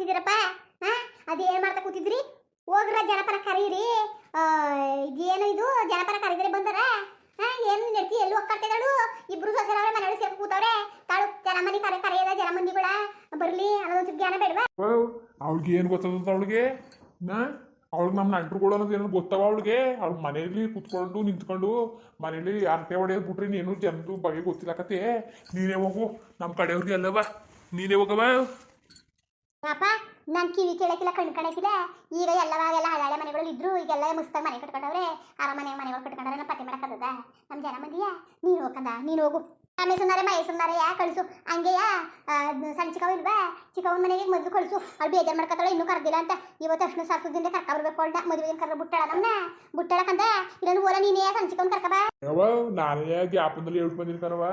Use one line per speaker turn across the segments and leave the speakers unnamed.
ಕೂತಿದ್ದೀರಪ್ಪ? ಹಾ, ಅದೇನ್ ಮಾಡ್ತಾ ಕೂತಿದ್ರಿ? ಹೋಗ್ರ ಜನಪರ ಕರೀರಿ. ಇದೇನು ಇದು ಜನಪರ ಕರೀದ್ರೆ ಬಂದಾರ? ಏನು ನೆಡ್ತಿ ಎಲ್ಲಿ ಹೋಗ್ತಿದ್ದಾಳು? ಇಬ್ರು ಸೊಸೆರವ್ರೆ ಮನೆಯೊಳಗೆ ಸೇರ್ಕೊಂಡು ಕೂತವ್ರೆ. ತಾಳು ಜನಮನಿ ಕರೆಯದ ಜನಮಂದಿಗಳ ಬರ್ಲಿ ಅನ್ನೋದು ಜ್ಞಾನ ಬೇಡವಾ?
ಅವಳಿಗೆ ಏನು ಗೊತ್ತದಂತ ಅವಳಿಗೆ? ಅವಳಿಗೆ ನಮ್ಮ ನೆಂಟ್ರುಗಳು ಅನ್ನೋದು ಏನೋ ಗೊತ್ತವ ಅವಳಿಗೆ? ಅವಳು ಮನೆಯಲ್ಲಿ ಕುತ್ಕೊಂಡು ನಿಂತ್ಕೊಂಡು ಮನೇಲಿ ಅರ್ತೆ ಹೊಡೆಯೋದು ಬಿಟ್ರೆ ನೀನು ಜನದ ಬಗ್ಗೆ ಗೊತ್ತಿಲ್ಲಕತ್ತೆ. ನೀನೇ ಹೋಗು, ನಮ್ಮ ಕಡೆಯವ್ರಿಗೆ ಅಲ್ಲವ, ನೀನೇ ಹೋಗವ.
ಅಪ್ಪ, ನಾನು ಕಿವಿ ಕೇಳಕ್ಕಿಲ್ಲ, ಕಣ್ಣು ಕಾಣಕ್ಕಿಲ್ಲ. ಈಗ ಎಲ್ಲವಾಗೆಲ್ಲ ಹಳೆ ಮನೆಗಳು ಇದ್ರು, ಈಗೆಲ್ಲ ಮುಸ್ತಾಗ ಮನೆ ಕಟ್ಕೊಂಡವ್ರೆ, ಮನೆಗಳು ಕಟ್ಕೊಂಡ್ರೆ ನಮ್ಮ ಪತ್ತೆ ಮಾಡಕ್ಕದ ನಮ್ಮ ಜನ ಮಂದಿಯ. ನೀನು ಹೋಗಂದ, ನೀನು ಹೋಗು. ಆಮೇಲೆ ಸುಮ್ಮನೆ ಮೈ ಸುಮ್ಮನೆ ಯಾ ಕಳಿಸು. ಹಂಗೆಯ ಸಣ್ಣ ಚಿಕ್ಕವ ಇಲ್ವಾ? ಚಿಕ್ಕವನ ಮನೆಗೆ ಮೊದಲು ಕಳಿಸು. ಅವ್ಳು ಬೇಜಾರು ಮಾಡ್ಕೊತಾಳೆ, ಇನ್ನೂ ಕರ್ದಿಲ್ಲ ಅಂತ. ಇವತ್ತು ಅಷ್ಟು ಸಾಸುದಿಂದ ಕರ್ಕ ಬರ್ಬೇಕು. ಅವಳ ಮದುವೆ ಕರ್ರ ಬುಟ್ಟಳ ನಮ್ಮನ್ನ ಬುಟ್ಟಳಕಂದ. ಇದನ್ನು ಓಲ ನೀನೇ ಸಣ್ಣ ಚಿಕ್ಕವನ್ ಕರ್ಕಬ.
ನಾನೇ ಗ್ಯಾಪಂದಲ್ಲಿ ಹೇಳ್ ಬಂದಿನಿ ಕಣವ.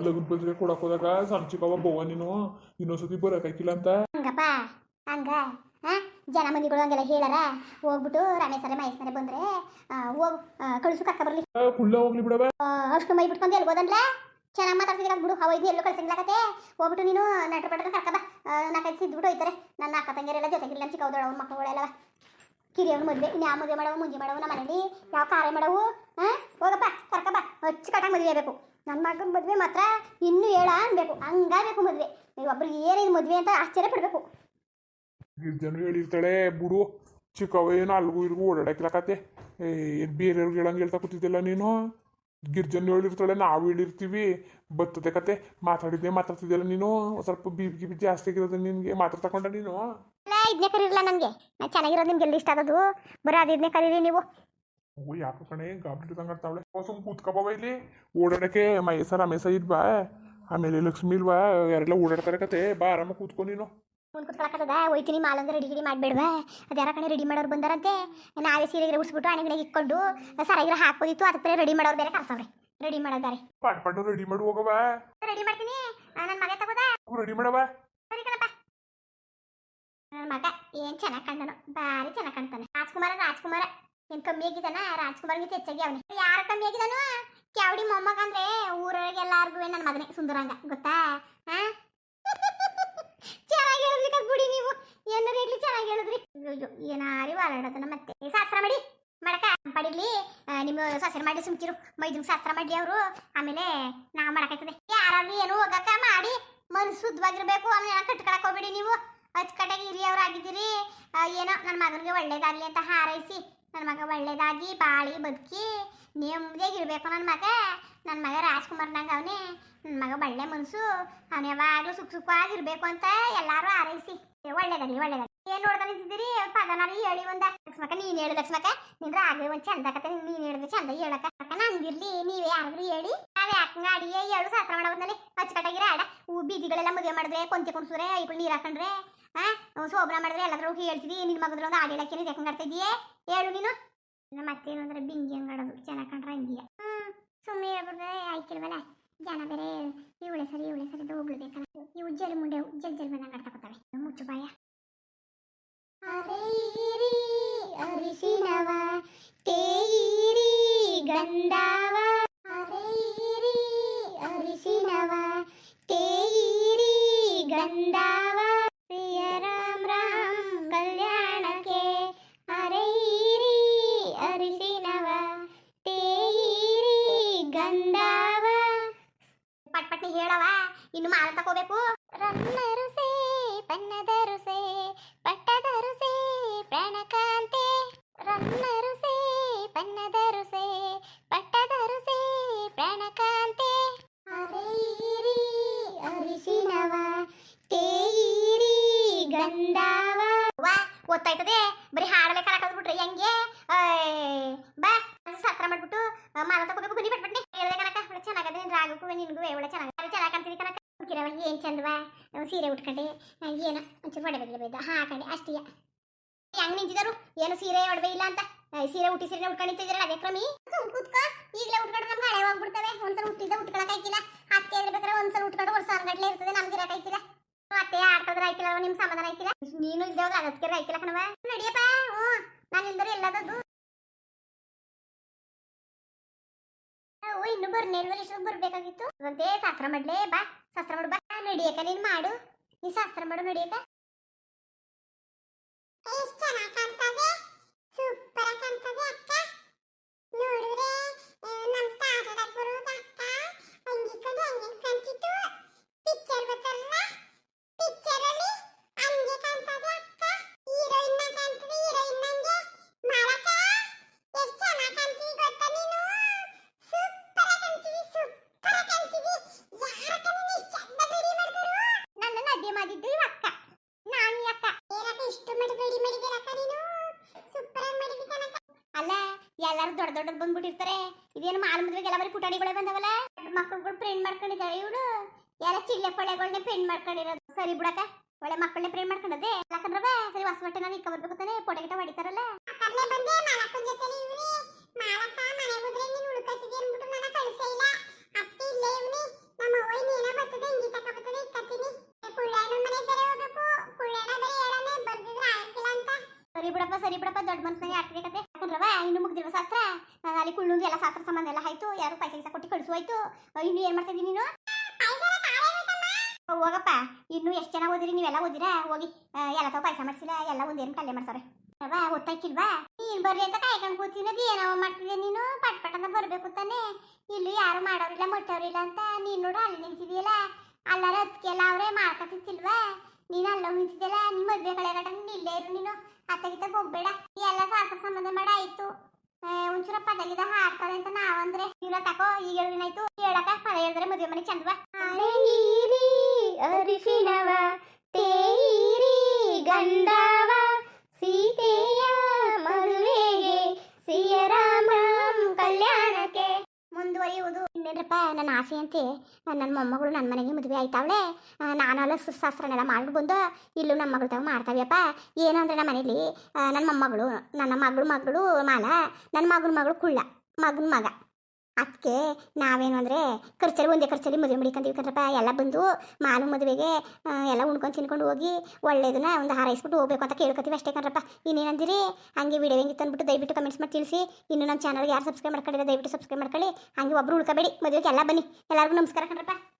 ಲಗುನ್ ಪತ್ರಿಕೆ ಕೊಡಕ್ ಹೋದಾಗ ಸಣ್ಣ ಚಿಕ್ಕವ ಬೋವ ನೀನು ಇನ್ನೊಂದ್ಸತಿ ಬರಕಾಕಿಲ್ಲ ಅಂತ.
ಹಂಗಪ್ಪ ಹಂಗ ಜನ ಮಂದಿಗಳು ಹಂಗೆಲ್ಲ ಹೇಳಾರ. ಹೋಗ್ಬಿಟ್ಟು ರಮೇಶರೇ ಮಹೇಶ್ವರೇ ಬಂದ್ರೆ ಹೋಗ್ ಕಳಿಸು, ಕರ್ಕ ಬರ್ಲಿ.
ಕುಳ್ಳ ಹೋಗ್ಲಿ ಬಿಡವ.
ಅಷ್ಟು ಮೈ ಬಿಟ್ಕೊಂಡು ಎಲ್ಬೋದನ್ಲ? ಚೆನ್ನಾಗಿ ಮಾತಾಡ್ತಿದ್ದೀರ ಬಿಡು. ಅವೈದು ಎಲ್ಲೂ ಕಳ್ಸಂಗಿಲ್ಲಕತ್ತೆ. ಹೋಗ್ಬಿಟ್ಟು ನೀನು ನಟರು ಪಟ್ಟದ ಕರ್ಕಬ. ನಾಲ್ಕೈದು ಸಿದ್ಬಿಟ್ಟು ಹೋಯ್ತಾರೆ. ನನ್ನ ಅಕ್ಕ ತಂಗಿಯರೆಲ್ಲ ಜೊತೆಗಿಲ್ಲ, ನಮ್ಮ ಚಿಕ್ಕವದಳ ಅವ್ರ ಮಕ್ಕಳುಗಳೆಲ್ಲ ಕಿರಿಯವ್ರ ಮದುವೆ. ಇನ್ನು ಯಾವ ಮದುವೆ ಮಾಡವು, ಮುಂಜಿ ಮಾಡವು, ನಮ್ಮ ಮನೇಲಿ ಯಾವ ಕಾರ್ಯ ಮಾಡವು? ಹೋಗಪ್ಪ ಕರ್ಕಬ. ಅಚ್ಚುಕಟ್ಟಾಗಿ ಮದುವೆ ಆಗಬೇಕು. ನನ್ನ ಮಗನ ಮದುವೆ ಮಾತ್ರ ಇನ್ನೂ ಹೇಳ ಅನ್ಬೇಕು, ಹಂಗಾಗಬೇಕು ಮದುವೆ. ಒಬ್ರಿಗೆ ಏನೇನು ಮದುವೆ ಅಂತ ಆಶ್ಚರ್ಯ ಪಡಬೇಕು.
ಗಿರ್ಜನು ಹೇಳಿರ್ತಾಳೆ ಬಿಡು, ಚಿಕ್ಕವ ಏನು ಅಲ್ಗೂ ಇಲ್ಗೂ ಓಡಾಡಕ್ಲಕತ್ತೆ. ಏನು ಬೇರೆಯವ್ರಿಗೆ ಹೇಳಂಗೆ ಹೇಳ್ತಾ ಕೂತಿದ್ದಿಲ್ಲ ನೀನು. ಗಿರ್ಜನ್ ಹೇಳಿರ್ತಾಳೆ, ನಾವು ಹೇಳಿರ್ತೀವಿ, ಬರ್ತದೆ ಕತೆ. ಮಾತಾಡ್ತಿದ್ದಿಲ್ಲ ನೀನು. ಸ್ವಲ್ಪ ಬಿ ಜಾಸ್ತಿ ಆಗಿರೋದು ನಿನಗೆ ಮಾತಾಡ್ತಕೊಂಡ ನೀನು.
ಇದನ್ನೇ ಕರೀರಲ್ಲ ನನಗೆ. ನಾನು ಚೆನ್ನಾಗಿರೋದು ನಿಮ್ಗೆ ಎಲ್ಲಿ ಇಷ್ಟ ಆಗೋದು? ಬರೀ ಅದನ್ನೇ ಕರೀರಿ ನೀವು.
ಯಾಕೆ ಕಣೆ ಗಾಬರಿ ತಂಗಾಡ್ತಾವಳೆ. ಸುಮ್ ಕೂತ್ಕೊಬವ ಇಲ್ಲಿ. ಓಡಾಡಕ್ಕೆ ಮಹೇಶ ರಮೇಶ ಇದ್ವಾ, ಆಮೇಲೆ ಲಕ್ಷ್ಮಿ ಇಲ್ವಾ, ಯಾರೆಲ್ಲ ಓಡಾಡ್ತಾರೆ ಕತೆ. ಬಾ ಆರಾಮ ಕೂತ್ಕೊ ನೀನು.
ಮುಂದೆ ಕುತ್ಕೊಳಕತ್ತದ. ಹೋಯ್ತೀನಿ ಮಾಲಂದ್ರೆ ರೆಡಿ ಮಾಡಬೇಡ್ವಾ? ಅದು ಯಾರ ಕಣೆ ರೆಡಿ ಮಾಡೋರು ಬಂದಾರಂತೆ. ನಾವೇ ಸೀರೆಗೆ ಉಡ್ಸ್ಬಿಟ್ಟು ಅಣೆಗಣೆಗೆ ಇಕ್ಕೊಂಡು ಸರಾಗಿರ ಹಾಕೋದಿತ್ತು. ಅದಕ್ಕೆ ರೆಡಿ ಮಾಡೋರು ಬೇರೆ ಕರ್ಸವ್ರೆ. ರೆಡಿ ಮಾಡೋದಾರೆ.
ಪಟ್ ರೆಡಿ ಮಾಡಿ ಹೋಗವ.
ರೆಡಿ ಮಾಡ್ತೀನಿ. ನನ್ನ ಮಗ ತಗೋದ
ರೆಡಿ ಮಾಡವ.
ಸರಿ ಕಣಪ್ಪ. ನನ್ನ ಮಗ ಏನ್ ಚೆನ್ನಾಗಿ ಕಂಡನು, ಭಾರಿ ಚೆನ್ನಾಗಿ ಕಾಣ್ತಾನೆ. ರಾಜ್ಕುಮಾರ ಏನ್ ಕಮ್ಮಿ ಆಗಿದಾನ? ರಾಜ್ಕುಮಾರ್ಗಿಂತ ಹೆಚ್ಚಾಗಿ ಅವನೇ. ಯಾರ ಕಮ್ಮಿ ಆಗಿದಾನು? ಕ್ಯಾವಡಿ ಮೊಮ್ಮಗ ಅಂದ್ರೆ ಊರೊಳಗೆ ಎಲ್ಲಾರ್ಗು ನನ್ನ ಮಗನೇ ಸುಂದರಂಗ, ಗೊತ್ತಾ? ಚೆನ್ನಾಗಿ ಹೇಳಿದ್ರಿ ಬಿಡಿ ನೀವು. ಏನಾರು ಇರ್ಲಿ, ಚೆನ್ನಾಗಿ ಹೇಳಿದ್ರಿ. ಏನಾರಿ ವಾರಾಡತನ ಮತ್ತೆ ಶಾಸ್ತ್ರ ಮಾಡಿ ಮಾಡಕ ಪಡಿಲಿ. ನಿಮ್ಮ ಸಸರು ಮಾಡಿ ಸುಮ್ಕಿರು. ಮೈದುನ್ ಶಾಸ್ತ್ರ ಮಾಡ್ಲಿ ಅವರು. ಆಮೇಲೆ ನಾವು ಮಾಡಕಾಯ್ತದೆ. ಯಾರಾದ್ರೂ ಏನು ಹೋಗಕ್ಕ ಮಾಡಿ ಮನಸ್ಸು ಶುದ್ಧವಾಗಿರ್ಬೇಕು. ಆಮೇಲೆ ಕಟ್ಕೊಳಕ್ ಹೋಗ್ಬೇಡಿ ನೀವು. ಅಚ್ಚುಕಟ್ಟಾಗಿ ಹಿರಿಯವ್ರಾಗಿದ್ದೀರಿ. ಏನೋ ನನ್ನ ಮಗನಿಗೆ ಒಳ್ಳೇದಾಗ್ಲಿ ಅಂತ ಹಾರೈಸಿ, ನನ್ನ ಮಗ ಒಳ್ಳೇದಾಗಿ ಬಾಳಿ ಬದುಕಿ ನೆಮ್ಮದಿಯಾಗಿರ್ಬೇಕು. ನನ್ನ ಮಗ ರಾಜ್ಕುಮಾರ್ನಾಗ ಅವನೇ. ನನ್ನ ಮಗ ಒಳ್ಳೆ ಮನಸ್ಸು, ಅವನು ಯಾವಾಗಲೂ ಸುಖವಾಗಿರ್ಬೇಕು ಅಂತ ಎಲ್ಲಾರು ಹಾರೈಸಿ. ಒಳ್ಳೇದಾಗ್ಲಿ. ಏನ್ ನೋಡ್ತಾ ನಿಂತಿದ್ದೀರಿ? ಪದನಾರು ಹೇಳಿ ಒಂದ. ಲಕ್ಷ್ಮಕ್ಕ ನೀನ್ ಹೇಳು. ಲಕ್ಷ್ಮಕ್ಕ ನಿಂದ್ರ ಆಗ್ಲಿ ಒಂದ್ ಚಂದ ಕತೆ. ನೀನ್ ಹೇಳಿದ್ರೆ ಚಂದ ಹೇಳಕ್ಕ. ನಂದಿರ್ಲಿ, ನೀವೇ ಯಾರಾದ್ರೂ ಹೇಳಿ. ನಾವ್ ಯಾಕಂಗ ಅಡಿಗೆ ಹೇಳು ಶಾಸ್ತ್ರ ಮಾಡೋದ್ನಲ್ಲಿ ಅಚ್ಚುಕಟ್ಟಾಗಿರ ಆಡ. ಬೀದಿಗಳೆಲ್ಲ ಮದುವೆ ಮಾಡಿದ್ರೆ ಕೊಂಚೆ ಕುಣ್ಸುರೆ ಇಬ್ಬರು ನೀರ್ ಹಾಕೊಂಡ್ರೆ ಶೋಭನ ಮಾಡಿದ್ರೆ ಎಲ್ಲಾದ್ರೂ ಹೇಳ್ತಿದಿ. ನಿನ್ ಮಗದ್ರ ಒಂದು ಆಡಿಲಕ್ಕೆ ನೀನ್ ಯಾಕಂಗ ಆಡ್ತಾ ಇದೀಯೇ? ಹೇಳು ನೀನು. ಮತ್ತೇನು ಅಂದ್ರೆ ಬಿಂಗಿ ಹಂಗಾಡೋದು ಚೆನ್ನಾಗಿ ಕಂಡ್ರೆ ಹಂಗಿಯ. ಸುಮ್ಮನೆ ಹೇಳ್ಬಿಡ್ರೆ ಆಯ್ತಿಲ್ವಲ್ಲ. ಜನ ಬೇರೆ ಇವಳೆ ಸರಿ ಅಂತ ಹೋಗ್ಲೇಬೇಕಲ್ಲ. ಇವು ಜಲ್ ಮುಂಡೆ ಜಲ್ ಬಂದಂಗೆ ಆಡ್ತಾಕೋತವೆ. ಮುಚ್ಚು ಬಾಯ. ಅರಿಶಿನವ ತೇಯಿರಿ ಗಂಧವ, ಅರಿಶಿನವ ತೇಯಿರಿ ಗಂಧವ, ಪ್ರಿಯ ರಾಮ್ ಕಲ್ಯಾಣಕ್ಕೆ ಅರೈರಿ ಅರಿಶಿನವ ತೇಯಿರಿ ಗಂಧವ. ಪಟ್ಪಟ್ನಿ ಹೇಳವ. ಇನ್ನು ಮಾಲ ತಕೋಬೇಕು. ರನ್ನರುಸೆ ಪನ್ನದರುಸೆ ಪಟ್ಟದರುಸೆ ಪ್ರಾಣಕಾಂತೆ, ರನ್ನರುಸೆ ಪನ್ನದರುಸೆ ಪಟ್ಟದರುಸೆ ಪ್ರಾಣಕಾಂತೆ, ಅರೈರಿ ಅರಿಶಿನವ ತೇಯಿರಿ ಗಂಧವ. ಗೊತ್ತಾಯ್ತದೆ. ಬರೀ ಹಾಡಲೆ ಕನಕದ್ಬಿಟ್ರೆ ಹೆಂಗೆ? ಬಾ ಶಾಸ್ತ್ರ ಮಾಡ್ಬಿಟ್ಟು ಮಾಲ ತಗೋಬೇಕು. ಬನ್ನಿ ಪಟ್ಪಟ್ನಿ. ಹೇಳಿದೆ ಕನಕ ಚೆನ್ನಾಗದೆ. ರಾಗಕ್ಕೂ ನಿನ್ಗೂ ಒಳ್ಳೆ ಚೆನ್ನಾಗಿ ಕಾಣ್ತಿದ್ದಿ ಕನಕ. ಏನ್ ಚಂದವಾ ಸೀರೆ ಉಟ್ಕೊಂಡೆ. ಏನೋ ಒಂಚೂರು ಒಡವೆ ಬೇಡ ಹಾಕೊಂಡೆ ಅಷ್ಟೇ. ಹೆಂಗ್ ನಿಂತಿದಾರು? ಏನು ಸೀರೆ ಒಡವೆ ಇಲ್ಲ ಅಂತ. ಸೀರೆ ಉಟ್ಟಿ ಸೀರೆ ಉಟ್ಕೊಂಡಿರ್ತಿದ್ದೀರಲ್ಲ ಅದೇ ಕ್ರಮಿ. ಕೂತ್ಕೋ. ಈಗಲೇ ಉಟ್ಕೊಂಡ್ರೆ ನಮ್ಗೆ ಹಳೆ ಹೋಗ್ಬಿಡ್ತವೆ. ಒಂದ್ಸಲ ಹುಟ್ಟಿದ್ದ ಉಟ್ಕೊಳಕ್ ಆಯ್ತಿಲ್ಲ. ಅತ್ತೆ ಇರ್ಬೇಕಾದ್ರೆ ಒಂದ್ಸಲ ಉಟ್ಕೊಂಡು ವರ್ಷ ಗಟ್ಲೆ ಇರ್ತದೆ. ನಮ್ಗೆ ಇರಕ್ ಆಯ್ತಿಲ್ಲ. ಅತ್ತೆ ಆಡ್ತದ್ರೆ ಆಯ್ತಿಲ್ಲ, ನಿಮ್ ಸಮಾಧಾನ ಆಯ್ತಿಲ್ಲ. ನೀನು ಇದ್ದವಾಗ ಅದಕ್ಕೆ ಆಯ್ತಿಲ್ಲ ಕಣವ. ನಡಿಯಪ್ಪ. ನಾನು ಇಲ್ದರೆ ಎಲ್ಲದದ್ದು. ಇನ್ನು ಬರ್ಬೇಕಾಗಿತ್ತು. ಶಾಸ್ತ್ರ ಮಾಡ್ಲೇ ಬಾ. ಶಾಸ್ತ್ರ ಮಾಡು ಬಾ. ನಡಿಯಕ ನೀನ್ ಮಾಡು. ನೀ ಶಾಸ್ತ್ರ ಮಾಡು ನಡಿಯಕ. ನಾನು ಅಕ್ಕ ಏನಕ್ಕ ಇಷ್ಟು ಮಾಡಿ ರೆಡಿ ಮಾಡಿದ್ದೀರಕ್ಕ ನೀನು ಸೂಪರ್ ಆಗಿ ಮಾಡಿದ್ದೀನಕ್ಕ ಅಲ್ಲ ಎಲ್ಲರೂ ದೊಡ್ಡ ದೊಡ್ಡದು ಬಂದ್ಬಿಟ್ಟಿರ್ತಾರೆ ಇದೇನು ಮಾಲ್ ಮದ್ವೆಗೆಲ್ಲ ಬರೀ ಪುಟಾಣಿಗಳೇ ಬಂದವಲ್ಲ ಮಕ್ಕಳುಗಳು ಪ್ರಿಂಟ್ ಮಾಡ್ಕೊಂಡಿದ್ದಾರೆ ಇವಳು ಎಲ್ಲ ಚಿಲ್ಲೆ ಪಳ್ಳೆಗಳನ್ನೇ ಪ್ರಿಂಟ್ ಮಾಡ್ಕೊಂಡಿರೋದು ಸರಿ ಬಿಡಕ್ಕ ಒಳ್ಳೆ ಮಕ್ಕಳನ್ನೇ ಪ್ರಿಂಟ್ ಮಾಡ್ಕೊಂಡದೆ ಯಾಕಂದ್ರವ ಸರಿ ಹೊಸ ಬಟ್ಟೆ ನಾನು ಇಕ್ಕ ಬರ್ಬೇಕು ತಾನೆ ಫೋಟೋ ಗಿಟ ಹೊಡಿತಾರಲ್ಲ ಅಕ್ಕರ್ಲೆ ಬಂದೆ ಮಾಲಕ್ಕನ ಜೊತೆಲಿ ಇವನಿ ಮಾಲಕ್ಕ ಮನೆ ಹೋದ್ರೆ ನೀನು ಉಳ್ಕತ್ತಿದೆ ಅಂದ್ಬಿಟ್ಟು ನಾನು ಕಳಿಸೇ ಇಲ್ಲ ಅತ್ತಿ ಇಲ್ಲೇ ಇವನಿ ನಮ್ಮ ಅವ್ವ ನೀನ ಬರ್ತದೆ ಇಂಗಿ ತಕ ಬರ್ತದೆ ಇಕ್ಕತ್ತೀನಿ ಕುಳ್ಳಣ್ಣ ಮನೆ ಬೇರೆ ಹೋಗ್ಬೇಕು ಕುಳ್ಳಣ್ಣ ಬೇರೆ ಹೇಳನೆ ಬರ್ದಿದ್ರೆ ಆಗಿಲ್ಲ ಅಂತ ಸರಿ ಬಿಡಪ್ಪ ದೊಡ್ಡ ಮನಸ್ಸಿನಾಗೆ ಆಡ್ತಿದೆ ಕತೆ ಯಾಕಂದ್ರವ ಇನ್ನು ಮುಗ್ದಿರುವ ಶಾಸ್ತ್ರ ಅಲ್ಲಿ ಕುಳ್ಳುಂದು ಎಲ್ಲ ಶಾಸ್ತ್ರ ಸಂಬಂಧ ಎಲ್ಲ ಆಯ್ತು ಯಾರು ಪೈಸೆ ಗೀಸ ಕೊಟ್ಟು ಕಳಿಸು ಆಯ್ತು ಇನ್ನು ಏನ್ ಮಾಡ್ತಾ ಇದೀನಿ ನೀನು ಹೋಗಪ್ಪ ಇನ್ನು ಎಷ್ಟು ಜನ ಓದಿರಿ ನೀವೆಲ್ಲ ಓದಿರಾ ಹೋಗಿ ಎಲ್ಲ ತಾವು ಪಾಯಸ ಮಾಡಿಸಿಲ್ಲ ಎಲ್ಲ ಒಂದೇನು ಕಲ್ಲೆ ಮಾಡ್ತಾರೆ ಗೊತ್ತಾಯ್ಕಿಲ್ವಾ ನೀನ್ ಬರ್ರಿ ಅಂತ ಕಾಯ್ಕೊಂಡು ಕೂತಿನದು ಏನೋ ಮಾಡ್ತಿದ್ದೆ ನೀನು ಪಟ್ ಪಟ್ ಅಂತ ಬರ್ಬೇಕು ತಾನೆ ಇಲ್ಲಿ ಯಾರು ಮಾಡೋರಿಲ್ಲ ಮುಟ್ಟೋರಿಲ್ಲ ಅಂತ ನೀನ್ ನೋಡು ಅಲ್ಲಿ ನಿಂತಿದೆಯಲ್ಲ ಅಲ್ಲಾರ ಅದಕ್ಕೆಲ್ಲ ಅವರೇ ಮಾಡ್ಕೊತಿಲ್ವಾ ನೀನು ಅಲ್ಲ ನಿಂತಿದ್ದೆಲ್ಲ ನಿಮ್ಮ ಮದ್ವೆ ಕಳೆ ಗಂಟ ಇಲ್ಲೇ ಇರು ನೀನು ಅತ್ತಗಿತ್ತ ಹೋಗ್ಬೇಡ ಎಲ್ಲ ಶಾಸ್ತ್ರ ಸಂಬಂಧ ಮಾಡ ಆಯ್ತು ಒಂಚೂರ ಪದಗಿದ ಹಾಡ್ತಾಳೆ ಅಂತ ನಾವಂದ್ರೆ ಇವ್ರ ತಕೋ ಈಗ ಹೇಳಿನಾಯ್ತು ಹೇಳಕ ಪದ ಹೇಳಿದ್ರೆ ಮದುವೆ ಮನೆ ಚಂದವಾ ಅರಿಶಿನವ ತೇರಿ ಗಂಧವ ಸೀತೆಯ ಮದುವೆಗೆ ಸಿಯರಾಮ ಕಲ್ಯಾಣಕ್ಕೆ ಮುಂದುವರಿಯುವುದು ಇನ್ನೇನ್ರಪ್ಪ ನನ್ನ ಆಸೆ ಅಂತೆ ನನ್ನ ಮೊಮ್ಮಗಳು ನನ್ನ ಮನೆಗೆ ಮದುವೆ ಆಯ್ತಾವಳೆ ನಾನೆಲ್ಲ ಸುಶಾಸ್ತ್ರನೆಲ್ಲ ಮಾಡ್ಬಿಟ್ಟು ಬಂದು ಇಲ್ಲೂ ನಮ್ಮ ಮಗಳು ತಾವು ಮಾಡ್ತಾವ್ಯಪ್ಪ ಏನು ಅಂದರೆ ನಮ್ಮ ಮನೇಲಿ ನನ್ನ ಮೊಮ್ಮಗಳು ನನ್ನ ಮಗಳು ಮಾಲ ನನ್ನ ಮಗಳು ಕುಳ್ಳ ಮಗನ ಮಗ ಅದಕ್ಕೆ ನಾವೇನು ಅಂದರೆ ಒಂದೇ ಖರ್ಚಲ್ಲಿ ಮದುವೆ ಮಾಡಿಕೊಂತೀವಿ ಕಣ್ರಪ್ಪ ಎಲ್ಲ ಬಂದು ಮಾಲು ಮದುವೆಗೆ ಎಲ್ಲ ಉಣ್ಕೊಂಡು ತಿನ್ಕೊಂಡು ಹೋಗಿ ಒಳ್ಳೇದನ್ನ ಒಂದು ಹಾರೈಸ್ಬಿಟ್ಟು ಹೋಗ್ಬೇಕು ಅಂತ ಕೇಳ್ಕೊತೀವಿ ಅಷ್ಟೇ ಕಣ್ರಪ್ಪ ಇನ್ನೇನಂದಿರಿ ಹಂಗೆ ವಿಡಿಯೋ ಹೆಂಗಿತ್ತು ಅಂದ್ಬಿಟ್ಟು ದಯವಿಟ್ಟು ಕಮೆಂಟ್ಸ್ ಮಾಡಿ ತಿಳಿಸಿ ಇನ್ನು ನಮ್ಮ ಚಾನಲ್ಗೆ ಯಾರು ಸಬ್ಸ್ಕ್ರೈಬ್ ಮಾಡ್ಕೊಂಡಿಲ್ಲ ದಯವಿಟ್ಟು ಸಬ್ಸ್ಕ್ರೈಬ್ ಮಾಡ್ಕೊಳ್ಳಿ ಹಂಗೆ ಒಬ್ರು ಉಳ್ಕೋಬೇಡಿ ಮದುವೆಗೆ ಎಲ್ಲ ಬನ್ನಿ ಎಲ್ಲರಿಗೂ ನಮಸ್ಕಾರ ಕಣ್ರಪ್ಪ.